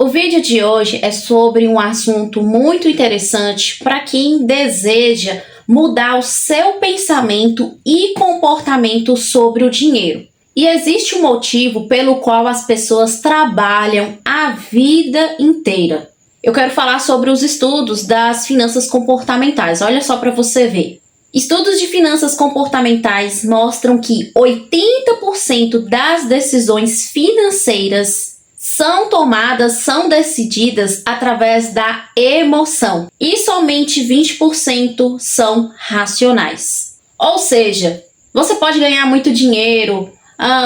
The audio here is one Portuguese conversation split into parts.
O vídeo de hoje é sobre um assunto muito interessante para quem deseja mudar o seu pensamento e comportamento sobre o dinheiro. E existe um motivo pelo qual as pessoas trabalham a vida inteira. Eu quero falar sobre os estudos das finanças comportamentais. Olha só para você ver. Estudos de finanças comportamentais mostram que 80% das decisões financeiras são decididas através da emoção e somente 20% são racionais. Ou seja, você pode ganhar muito dinheiro,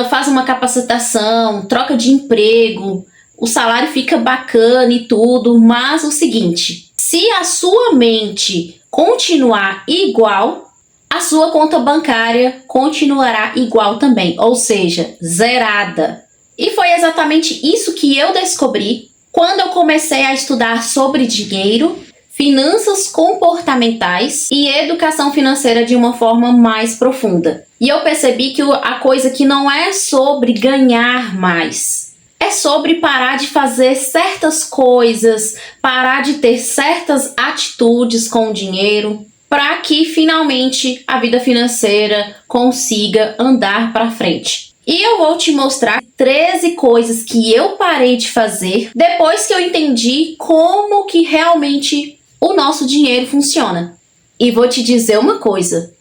faz uma capacitação, troca de emprego, o salário fica bacana e tudo, mas o seguinte, se a sua mente continuar igual, a sua conta bancária continuará igual também, ou seja, zerada. E foi exatamente isso que eu descobri quando eu comecei a estudar sobre dinheiro, finanças comportamentais e educação financeira de uma forma mais profunda. E eu percebi que a coisa que não é sobre ganhar mais, é sobre parar de fazer certas coisas, parar de ter certas atitudes com o dinheiro, para que finalmente a vida financeira consiga andar para frente. E eu vou te mostrar 13 coisas que eu parei de fazer depois que eu entendi como que realmente o nosso dinheiro funciona. E vou te dizer uma coisa,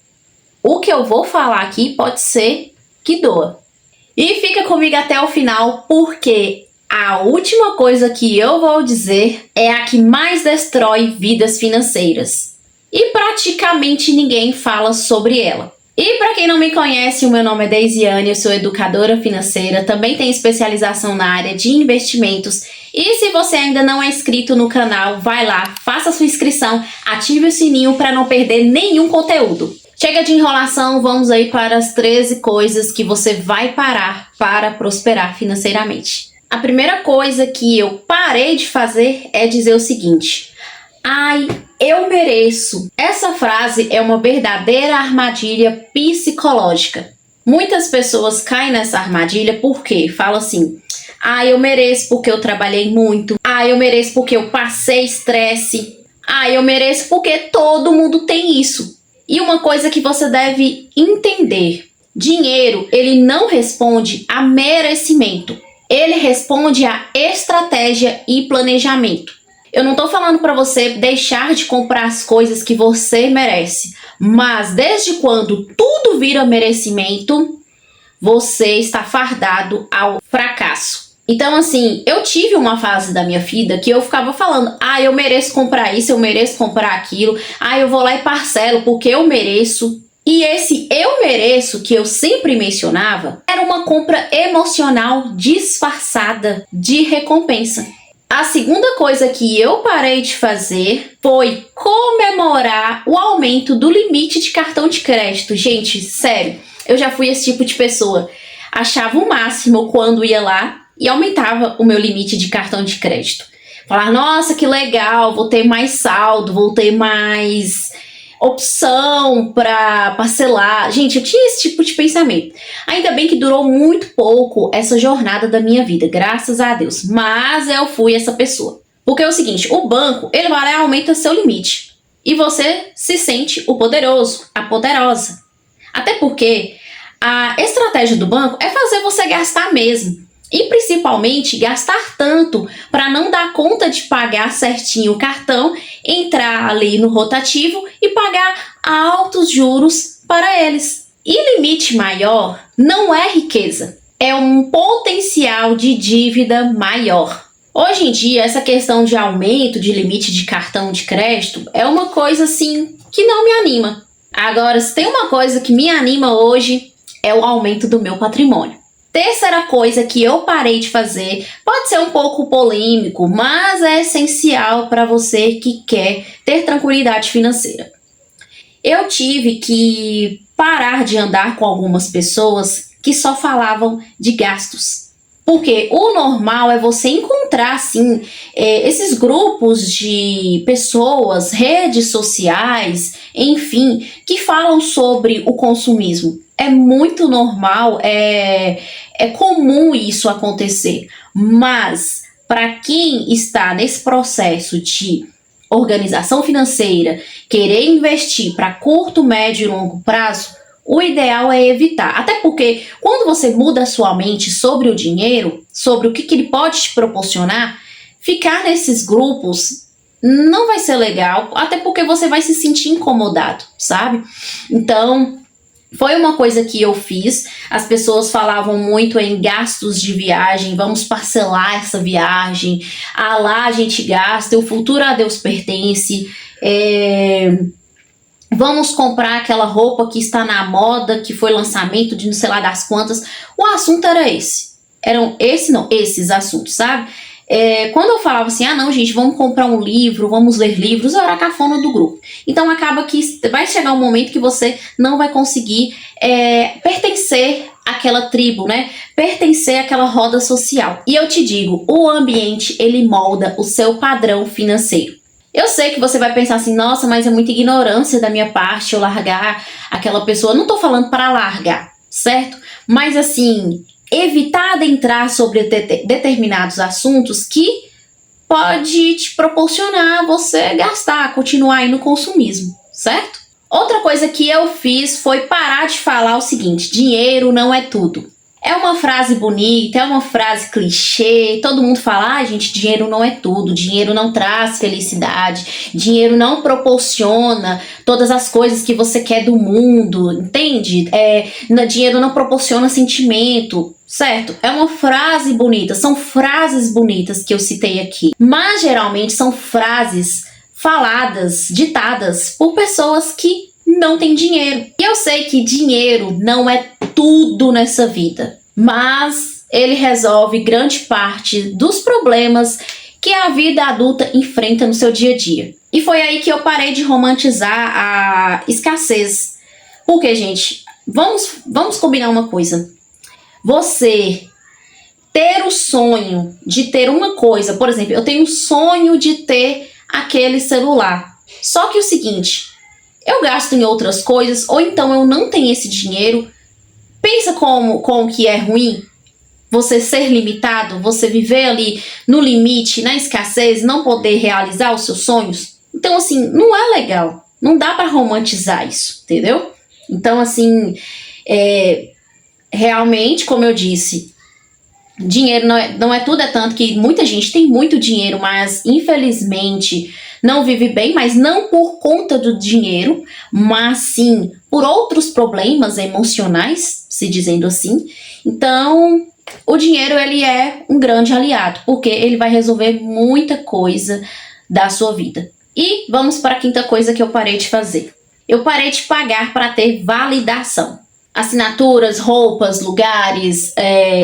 o que eu vou falar aqui pode ser que doa. E fica comigo até o final, porque a última coisa que eu vou dizer é a que mais destrói vidas financeiras. E praticamente ninguém fala sobre ela. E para quem não me conhece, o meu nome é Deisiane, eu sou educadora financeira, também tenho especialização na área de investimentos. E se você ainda não é inscrito no canal, vai lá, faça sua inscrição, ative o sininho para não perder nenhum conteúdo. Chega de enrolação, vamos aí para as 13 coisas que você vai parar para prosperar financeiramente. A primeira coisa que eu parei de fazer é dizer o seguinte: ai, eu mereço. Essa frase é uma verdadeira armadilha psicológica. Muitas pessoas caem nessa armadilha porque falam assim: ah, eu mereço porque eu trabalhei muito. Ah, eu mereço porque eu passei estresse. Ah, eu mereço porque todo mundo tem isso. E uma coisa que você deve entender: dinheiro, ele não responde a merecimento. Ele responde a estratégia e planejamento. Eu não tô falando para você deixar de comprar as coisas que você merece, mas desde quando tudo vira merecimento, você está fardado ao fracasso. Então, assim, eu tive uma fase da minha vida que eu ficava falando: ah, eu mereço comprar isso, eu mereço comprar aquilo, ah, eu vou lá e parcelo porque eu mereço. E esse eu mereço que eu sempre mencionava era uma compra emocional disfarçada de recompensa. A segunda coisa que eu parei de fazer foi comemorar o aumento do limite de cartão de crédito. Gente, sério, eu já fui esse tipo de pessoa. Achava o máximo quando ia lá e aumentava o meu limite de cartão de crédito. Falar: nossa, que legal, vou ter mais saldo, vou ter mais opção para parcelar. Gente, eu tinha esse tipo de pensamento. Ainda bem que durou muito pouco essa jornada da minha vida, graças a Deus. Mas eu fui essa pessoa. Porque é o seguinte, o banco, ele vai lá e aumenta seu limite. E você se sente o poderoso, a poderosa. Até porque a estratégia do banco é fazer você gastar mesmo. E principalmente gastar tanto para não dar conta de pagar certinho o cartão, entrar ali no rotativo e pagar altos juros para eles. E limite maior não é riqueza, é um potencial de dívida maior. Hoje em dia, essa questão de aumento de limite de cartão de crédito é uma coisa assim que não me anima. Agora, se tem uma coisa que me anima hoje, é o aumento do meu patrimônio. Terceira coisa que eu parei de fazer, pode ser um pouco polêmico, mas é essencial para você que quer ter tranquilidade financeira. Eu tive que parar de andar com algumas pessoas que só falavam de gastos. Porque o normal é você encontrar, assim, esses grupos de pessoas, redes sociais, enfim, que falam sobre o consumismo. É muito normal, é comum isso acontecer. Mas para quem está nesse processo de organização financeira, querer investir para curto, médio e longo prazo, o ideal é evitar. Até porque quando você muda a sua mente sobre o dinheiro, sobre o que ele pode te proporcionar, ficar nesses grupos não vai ser legal, até porque você vai se sentir incomodado, sabe? Então, foi uma coisa que eu fiz. As pessoas falavam muito em gastos de viagem, vamos parcelar essa viagem, lá a gente gasta, o futuro a Deus pertence, vamos comprar aquela roupa que está na moda, que foi lançamento de não sei lá das quantas. O assunto era esse. Esses assuntos, sabe? Quando eu falava assim, não, gente, vamos comprar um livro, vamos ler livros, eu era a cafona do grupo. Então acaba que vai chegar um momento que você não vai conseguir pertencer àquela tribo, né? Pertencer àquela roda social. E eu te digo, o ambiente, ele molda o seu padrão financeiro. Eu sei que você vai pensar assim, nossa, mas é muita ignorância da minha parte eu largar aquela pessoa. Não tô falando para largar, certo? Mas assim, evitar adentrar sobre determinados assuntos que pode te proporcionar você gastar, continuar aí no consumismo, certo? Outra coisa que eu fiz foi parar de falar o seguinte: dinheiro não é tudo. É uma frase bonita, é uma frase clichê, todo mundo fala, gente, dinheiro não é tudo, dinheiro não traz felicidade, dinheiro não proporciona todas as coisas que você quer do mundo, entende? Dinheiro não proporciona sentimento, certo? É uma frase bonita, são frases bonitas que eu citei aqui, mas geralmente são frases faladas, ditadas por pessoas que não têm dinheiro. E eu sei que dinheiro não é tudo nessa vida, mas ele resolve grande parte dos problemas que a vida adulta enfrenta no seu dia a dia. E foi aí que eu parei de romantizar a escassez. Porque, gente, vamos combinar uma coisa. Você ter o sonho de ter uma coisa, por exemplo, eu tenho o sonho de ter aquele celular. Só que o seguinte, eu gasto em outras coisas, ou então eu não tenho esse dinheiro. Pensa como que é ruim você ser limitado, você viver ali no limite, na escassez, não poder realizar os seus sonhos. Então, assim, não é legal. Não dá para romantizar isso, entendeu? Então, assim, realmente, como eu disse, dinheiro não é tudo, é tanto que muita gente tem muito dinheiro, mas infelizmente não vive bem, mas não por conta do dinheiro, mas sim por outros problemas emocionais, se dizendo assim. Então, o dinheiro, ele é um grande aliado, porque ele vai resolver muita coisa da sua vida. E vamos para a quinta coisa que eu parei de fazer. Eu parei de pagar para ter validação. Assinaturas, roupas, lugares,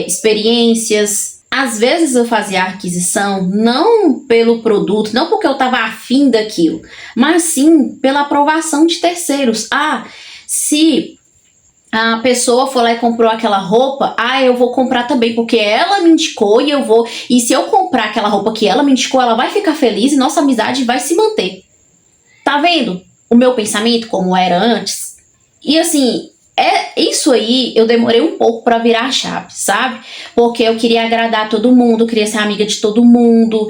experiências. Às vezes eu fazia a aquisição não pelo produto, não porque eu estava afim daquilo, mas sim pela aprovação de terceiros. Se a pessoa foi lá e comprou aquela roupa, eu vou comprar também, porque ela me indicou e eu vou. E se eu comprar aquela roupa que ela me indicou, ela vai ficar feliz e nossa amizade vai se manter. Tá vendo o meu pensamento como era antes? E assim, isso aí eu demorei um pouco pra virar a chave, sabe? Porque eu queria agradar todo mundo, queria ser amiga de todo mundo,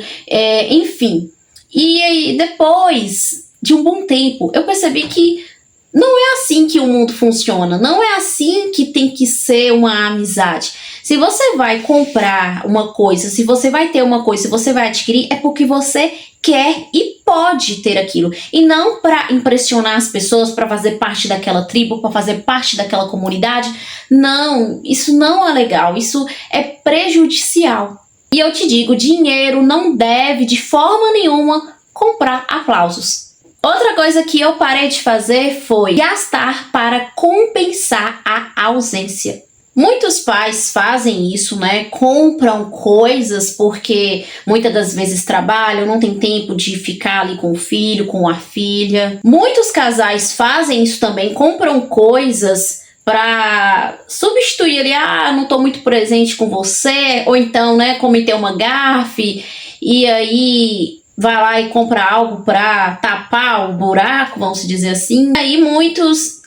enfim. E aí, depois de um bom tempo, eu percebi que não é assim que o mundo funciona, não é assim que tem que ser uma amizade. Se você vai comprar uma coisa, se você vai ter uma coisa, se você vai adquirir, é porque você quer e pode ter aquilo. E não para impressionar as pessoas, para fazer parte daquela tribo, para fazer parte daquela comunidade. Não, isso não é legal, isso é prejudicial. E eu te digo, dinheiro não deve de forma nenhuma comprar aplausos. Outra coisa que eu parei de fazer foi gastar para compensar a ausência. Muitos pais fazem isso, né? Compram coisas porque muitas das vezes trabalham, não tem tempo de ficar ali com o filho, com a filha. Muitos casais fazem isso também, compram coisas para substituir ali, não tô muito presente com você, ou então, né, cometer uma gafe e aí vai lá e compra algo para tapar o buraco, vamos dizer assim. Aí muitos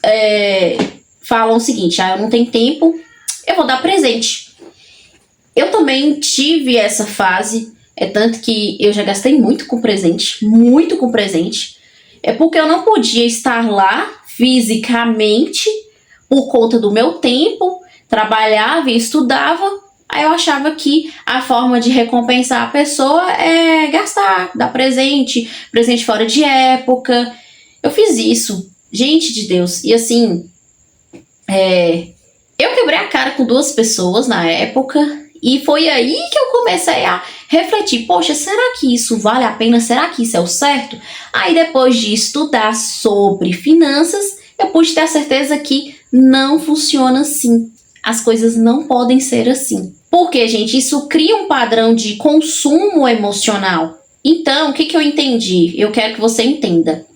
falam o seguinte, eu não tenho tempo, eu vou dar presente. Eu também tive essa fase, É tanto que eu já gastei muito com presente. É porque eu não podia estar lá fisicamente por conta do meu tempo, trabalhava e estudava. Aí eu achava que a forma de recompensar a pessoa é gastar, dar presente fora de época. Eu fiz isso, gente de Deus. E assim, eu quebrei a cara com 2 pessoas na época. E foi aí que eu comecei a refletir, poxa, será que isso vale a pena? Será que isso é o certo? Aí depois de estudar sobre finanças, eu pude ter a certeza que não funciona assim. As coisas não podem ser assim. Porque, gente, isso cria um padrão de consumo emocional. Então, o que eu entendi? Eu quero que você entenda.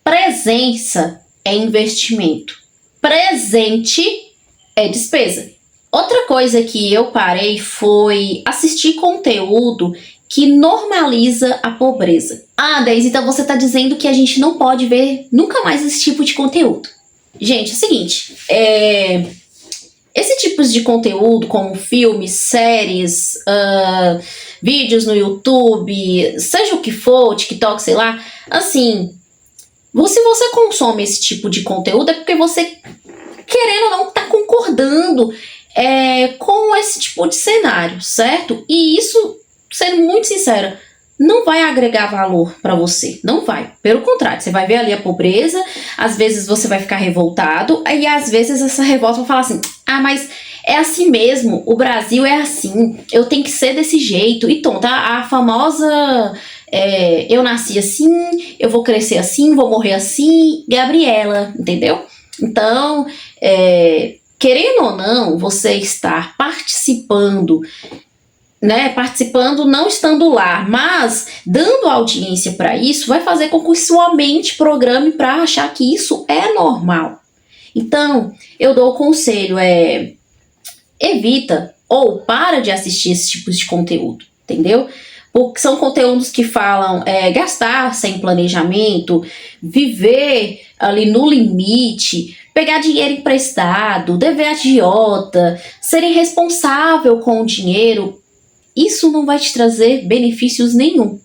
Presença é investimento. Presente é despesa. Outra coisa que eu parei foi assistir conteúdo que normaliza a pobreza. Ah, Deise, então você está dizendo que a gente não pode ver nunca mais esse tipo de conteúdo. Gente, é o seguinte, esse tipo de conteúdo, como filmes, séries, vídeos no YouTube, seja o que for, TikTok, sei lá, assim, se você consome esse tipo de conteúdo é porque você, querendo ou não, está concordando com esse tipo de cenário, certo? E isso, sendo muito sincera, não vai agregar valor para você, não vai. Pelo contrário, você vai ver ali a pobreza, às vezes você vai ficar revoltado, e às vezes essa revolta vai falar assim, mas é assim mesmo, o Brasil é assim, eu tenho que ser desse jeito, e tonta, a famosa eu nasci assim, eu vou crescer assim, vou morrer assim, Gabriela, entendeu? Então, querendo ou não, você estar participando, né? Participando, não estando lá, mas dando audiência para isso, vai fazer com que sua mente programe para achar que isso é normal. Então, eu dou o conselho, evita ou para de assistir esse tipo de conteúdo, entendeu? Porque são conteúdos que falam gastar sem planejamento, viver ali no limite, pegar dinheiro emprestado, dever agiota, ser irresponsável com o dinheiro. Isso não vai te trazer benefícios nenhum.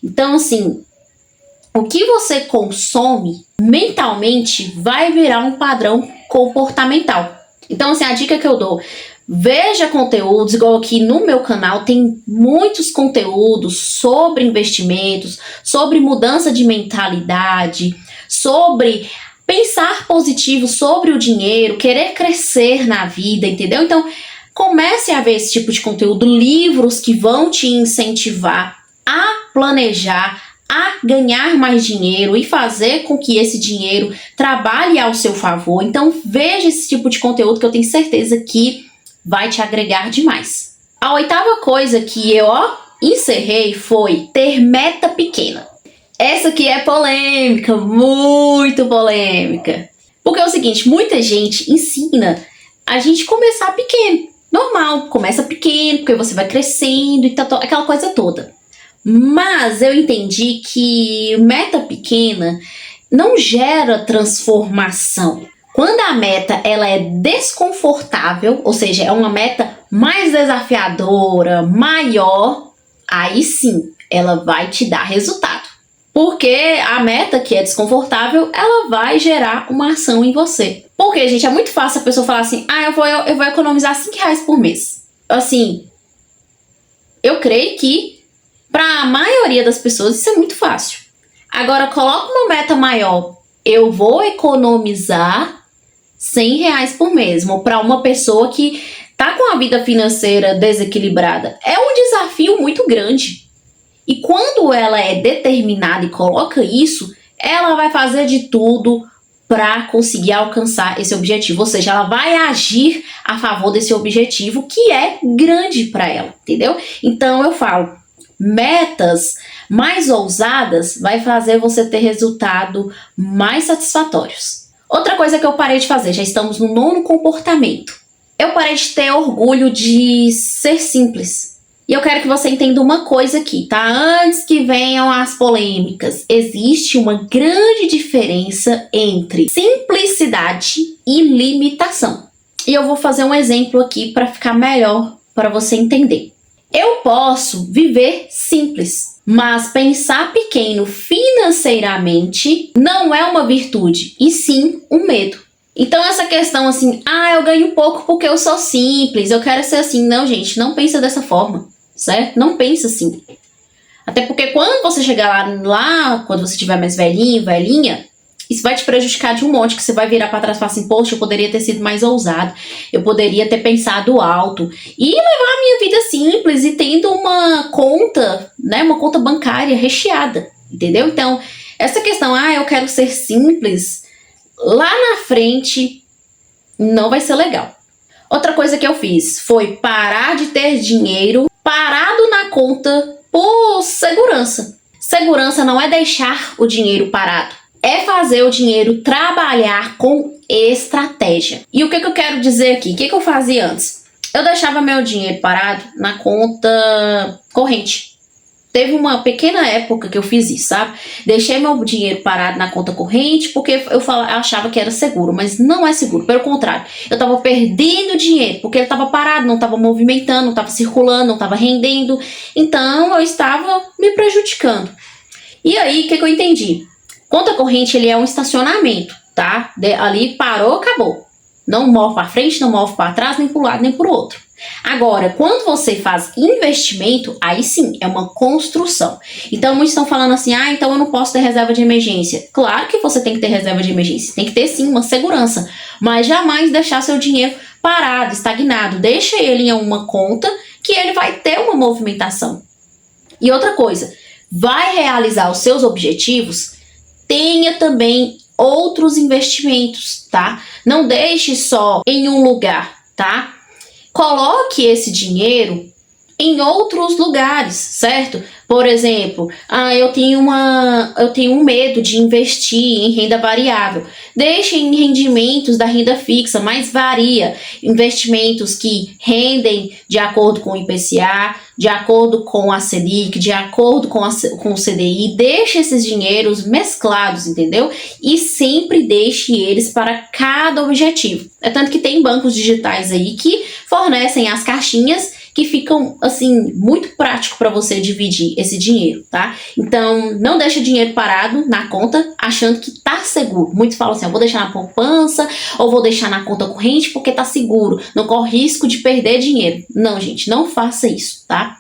Então, assim, o que você consome mentalmente vai virar um padrão comportamental. Então, assim, a dica que eu dou, veja conteúdos, igual aqui no meu canal, tem muitos conteúdos sobre investimentos, sobre mudança de mentalidade, sobre pensar positivo sobre o dinheiro, querer crescer na vida, entendeu? Então, comece a ver esse tipo de conteúdo, livros que vão te incentivar a planejar, a ganhar mais dinheiro e fazer com que esse dinheiro trabalhe ao seu favor. Então, veja esse tipo de conteúdo que eu tenho certeza que vai te agregar demais. A 8ª coisa que eu encerrei foi ter meta pequena. Essa aqui é polêmica, muito polêmica. Porque é o seguinte, muita gente ensina a gente começar pequeno. Normal, começa pequeno, porque você vai crescendo e aquela coisa toda. Mas eu entendi que meta pequena não gera transformação. Quando a meta ela é desconfortável, ou seja, é uma meta mais desafiadora, maior, aí sim, ela vai te dar resultado. Porque a meta que é desconfortável, ela vai gerar uma ação em você. Porque, gente, é muito fácil a pessoa falar assim, eu vou economizar R$5 por mês. Assim, eu creio que para a maioria das pessoas isso é muito fácil. Agora, coloca uma meta maior. Eu vou economizar R$100 por mês. Para uma pessoa que tá com a vida financeira desequilibrada. É um desafio muito grande. E quando ela é determinada e coloca isso, ela vai fazer de tudo para conseguir alcançar esse objetivo. Ou seja, ela vai agir a favor desse objetivo que é grande para ela, entendeu? Então eu falo, metas mais ousadas vai fazer você ter resultados mais satisfatórios. Outra coisa que eu parei de fazer, já estamos no 9º comportamento. Eu parei de ter orgulho de ser simples. E eu quero que você entenda uma coisa aqui, tá? Antes que venham as polêmicas, existe uma grande diferença entre simplicidade e limitação. E eu vou fazer um exemplo aqui para ficar melhor para você entender. Eu posso viver simples, mas pensar pequeno financeiramente não é uma virtude, e sim um medo. Então essa questão assim, eu ganho pouco porque eu sou simples, eu quero ser assim. Não, gente, não pensa dessa forma, certo? Não pensa assim. Até porque quando você chegar lá quando você estiver mais velhinho, velhinha, isso vai te prejudicar de um monte, que você vai virar para trás e falar assim, poxa, eu poderia ter sido mais ousado, eu poderia ter pensado alto e levar a minha vida simples e tendo uma conta, né, uma conta bancária recheada, entendeu? Então, essa questão, eu quero ser simples, lá na frente não vai ser legal. Outra coisa que eu fiz foi parar de ter dinheiro parado na conta por segurança. Segurança não é deixar o dinheiro parado, é fazer o dinheiro trabalhar com estratégia. E o que eu quero dizer aqui? O que eu fazia antes? Eu deixava meu dinheiro parado na conta corrente. Teve uma pequena época que eu fiz isso, sabe? Deixei meu dinheiro parado na conta corrente porque eu achava que era seguro, mas não é seguro. Pelo contrário, eu estava perdendo dinheiro porque ele estava parado, não estava movimentando, não estava circulando, não estava rendendo. Então, eu estava me prejudicando. E aí, o que eu entendi? Conta corrente, ele é um estacionamento, tá? Ali parou, acabou. Não move para frente, não move para trás, nem para um lado, nem para o outro. Agora, quando você faz investimento, aí sim, é uma construção. Então, muitos estão falando assim, então eu não posso ter reserva de emergência. Claro que você tem que ter reserva de emergência, tem que ter sim uma segurança, mas jamais deixar seu dinheiro parado, estagnado. Deixa ele em uma conta que ele vai ter uma movimentação. E outra coisa, vai realizar os seus objetivos, tenha também outros investimentos, tá? Não deixe só em um lugar, tá? Coloque esse dinheiro em outros lugares, certo? Por exemplo, eu tenho um medo de investir em renda variável. Deixe em rendimentos da renda fixa, mas varia. Investimentos que rendem de acordo com o IPCA, de acordo com a Selic, de acordo com o CDI. Deixe esses dinheiros mesclados, entendeu? E sempre deixe eles para cada objetivo. É tanto que tem bancos digitais aí que fornecem as caixinhas que ficam, assim, muito prático para você dividir esse dinheiro, tá? Então, não deixa dinheiro parado na conta achando que tá seguro. Muitos falam assim, eu vou deixar na poupança ou vou deixar na conta corrente porque tá seguro, não corre risco de perder dinheiro. Não, gente, não faça isso, tá?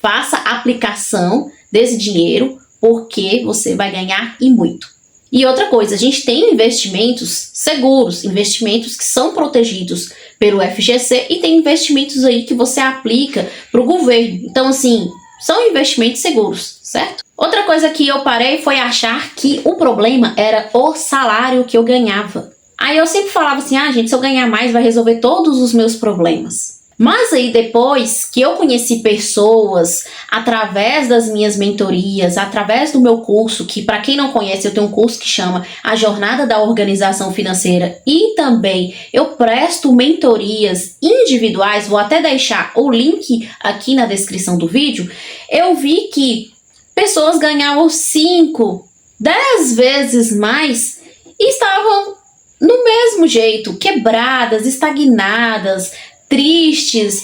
Faça a aplicação desse dinheiro porque você vai ganhar e muito. E outra coisa, a gente tem investimentos seguros, investimentos que são protegidos pelo FGC e tem investimentos aí que você aplica para o governo. Então, assim, são investimentos seguros, certo? Outra coisa que eu parei foi achar que o problema era o salário que eu ganhava. Aí eu sempre falava assim, gente, se eu ganhar mais vai resolver todos os meus problemas. Mas aí depois que eu conheci pessoas através das minhas mentorias, através do meu curso, que para quem não conhece eu tenho um curso que chama A Jornada da Organização Financeira e também eu presto mentorias individuais, vou até deixar o link aqui na descrição do vídeo, eu vi que pessoas ganhavam 5, 10 vezes mais e estavam no mesmo jeito, quebradas, estagnadas, tristes,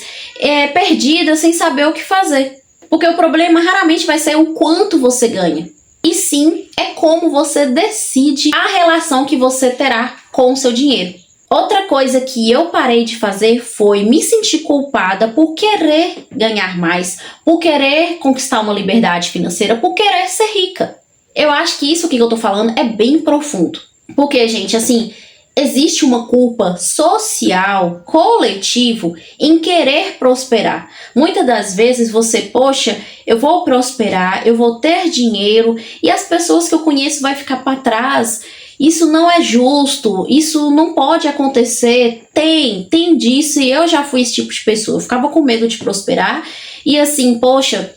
perdidas, sem saber o que fazer. Porque o problema raramente vai ser o quanto você ganha. E sim, é como você decide a relação que você terá com o seu dinheiro. Outra coisa que eu parei de fazer foi me sentir culpada por querer ganhar mais, por querer conquistar uma liberdade financeira, por querer ser rica. Eu acho que isso que eu tô falando é bem profundo. Porque, gente, assim, existe uma culpa social, coletivo, em querer prosperar. Muitas das vezes você, poxa, eu vou prosperar, eu vou ter dinheiro e as pessoas que eu conheço vai ficar para trás. Isso não é justo, isso não pode acontecer. Tem disso e eu já fui esse tipo de pessoa. Eu ficava com medo de prosperar e assim, poxa,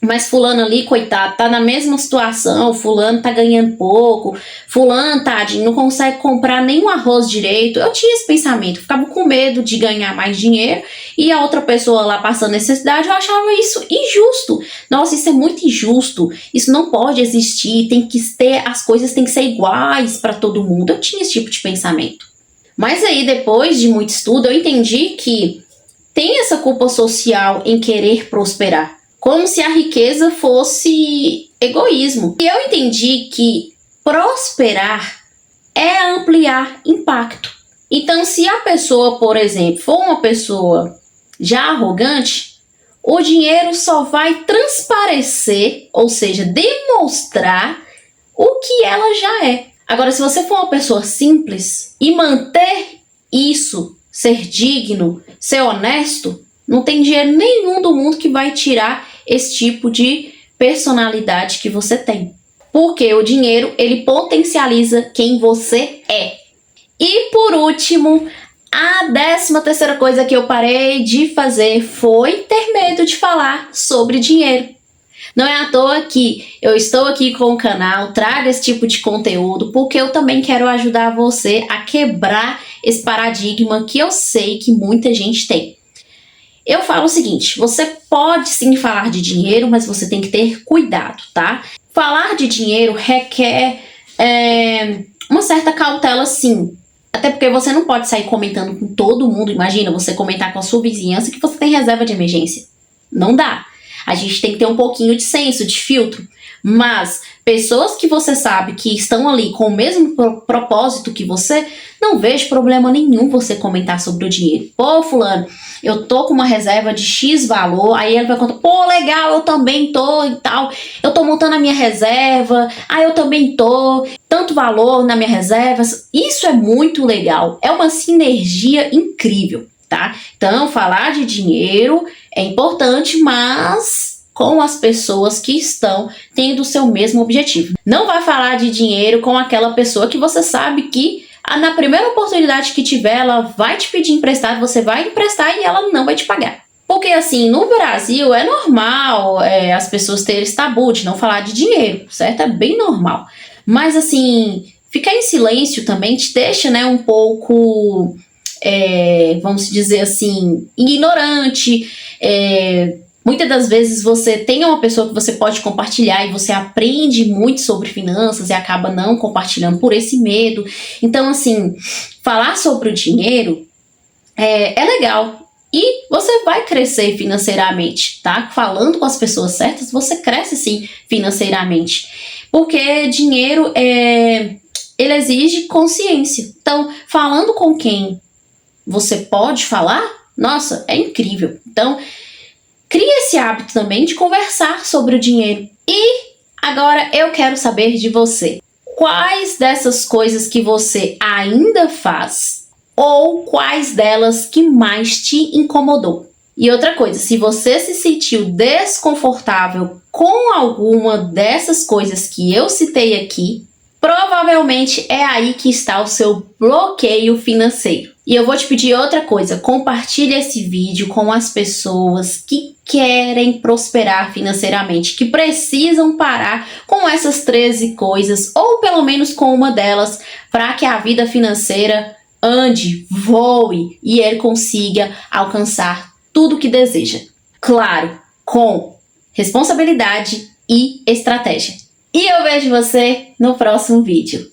mas fulano ali, coitado, tá na mesma situação, fulano tá ganhando pouco, fulano, tadinho, não consegue comprar nem um arroz direito. Eu tinha esse pensamento, ficava com medo de ganhar mais dinheiro e a outra pessoa lá passando necessidade, eu achava isso injusto. Nossa, isso é muito injusto, isso não pode existir, tem que ter, as coisas têm que ser iguais para todo mundo. Eu tinha esse tipo de pensamento. Mas aí, depois de muito estudo, eu entendi que tem essa culpa social em querer prosperar, como se a riqueza fosse egoísmo. E eu entendi que prosperar é ampliar impacto. Então, se a pessoa, por exemplo, for uma pessoa já arrogante, o dinheiro só vai transparecer, ou seja, demonstrar o que ela já é. Agora, se você for uma pessoa simples e manter isso, ser digno, ser honesto, não tem dinheiro nenhum do mundo que vai tirar esse tipo de personalidade que você tem. Porque o dinheiro, ele potencializa quem você é. E por último, a 13ª coisa que eu parei de fazer foi ter medo de falar sobre dinheiro. Não é à toa que eu estou aqui com o canal, trago esse tipo de conteúdo, porque eu também quero ajudar você a quebrar esse paradigma que eu sei que muita gente tem. Eu falo o seguinte, você pode sim falar de dinheiro, mas você tem que ter cuidado, tá? Falar de dinheiro requer uma certa cautela, sim. Até porque você não pode sair comentando com todo mundo. Imagina você comentar com a sua vizinhança que você tem reserva de emergência. Não dá. A gente tem que ter um pouquinho de senso, de filtro. Mas pessoas que você sabe que estão ali com o mesmo propósito que você, não vejo problema nenhum você comentar sobre o dinheiro. Pô, fulano, eu tô com uma reserva de X valor, aí ele vai contar, pô, legal, eu também tô e tal, eu tô montando a minha reserva, eu também tô, tanto valor na minha reserva, isso é muito legal, é uma sinergia incrível, tá? Então, falar de dinheiro é importante, mas com as pessoas que estão tendo o seu mesmo objetivo. Não vai falar de dinheiro com aquela pessoa que você sabe que na primeira oportunidade que tiver, ela vai te pedir emprestado, você vai emprestar e ela não vai te pagar. Porque assim, no Brasil é normal as pessoas terem esse tabu de não falar de dinheiro, certo? É bem normal. Mas assim, ficar em silêncio também te deixa, né, um pouco, vamos dizer assim, ignorante. Muitas das vezes você tem uma pessoa que você pode compartilhar e você aprende muito sobre finanças e acaba não compartilhando por esse medo. Então, assim, falar sobre o dinheiro é legal e você vai crescer financeiramente, tá? Falando com as pessoas certas, você cresce sim financeiramente. Porque dinheiro, ele exige consciência. Então, falando com quem você pode falar, nossa, é incrível. Então, cria esse hábito também de conversar sobre o dinheiro. E agora eu quero saber de você. Quais dessas coisas que você ainda faz? Ou quais delas que mais te incomodou? E outra coisa, se você se sentiu desconfortável com alguma dessas coisas que eu citei aqui, provavelmente é aí que está o seu bloqueio financeiro. E eu vou te pedir outra coisa, compartilhe esse vídeo com as pessoas que querem prosperar financeiramente, que precisam parar com essas 13 coisas, ou pelo menos com uma delas, para que a vida financeira ande, voe e ele consiga alcançar tudo o que deseja. Claro, com responsabilidade e estratégia. E eu vejo você no próximo vídeo.